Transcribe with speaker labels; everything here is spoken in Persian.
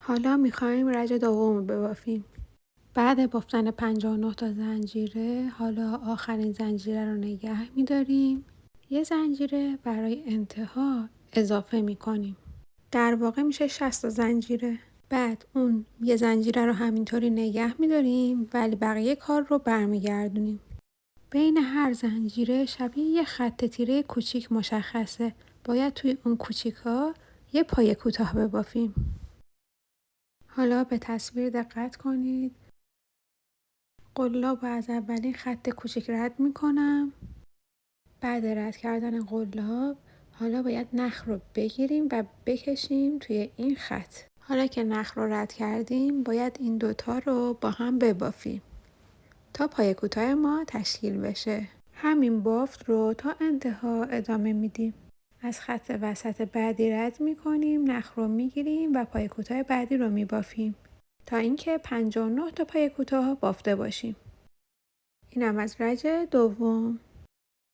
Speaker 1: حالا میخوایم رج دوم رو ببافیم. بعد بافتن 59 تا زنجیره حالا آخرین زنجیره رو نگه میداریم. یه زنجیره برای انتها اضافه میکنیم. در واقع میشه 60 تا زنجیره. بعد اون یه زنجیره رو همینطوری نگه میداریم ولی بقیه کار رو برمیگردونیم. بین هر زنجیره شبیه یه خط تیره کوچیک مشخصه. باید توی اون کوچیکا یه پایه کوتاه ببافیم. حالا به تصویر دقت کنید. قلاب رو از اولین خط کوچیک رد میکنم. بعد رد کردن قلاب حالا باید نخ رو بگیریم و بکشیم توی این خط. حالا که نخ رو رد کردیم باید این دوتا رو با هم ببافیم تا پایه کوتاه ما تشکیل بشه. همین بافت رو تا انتها ادامه میدیم. از خط وسط بعدی رد میکنیم، نخ رو میگیریم و پایه کوتاه بعدی رو میبافیم تا اینکه 59 تا پایه کوتاه بافته باشیم. اینم از رج دوم.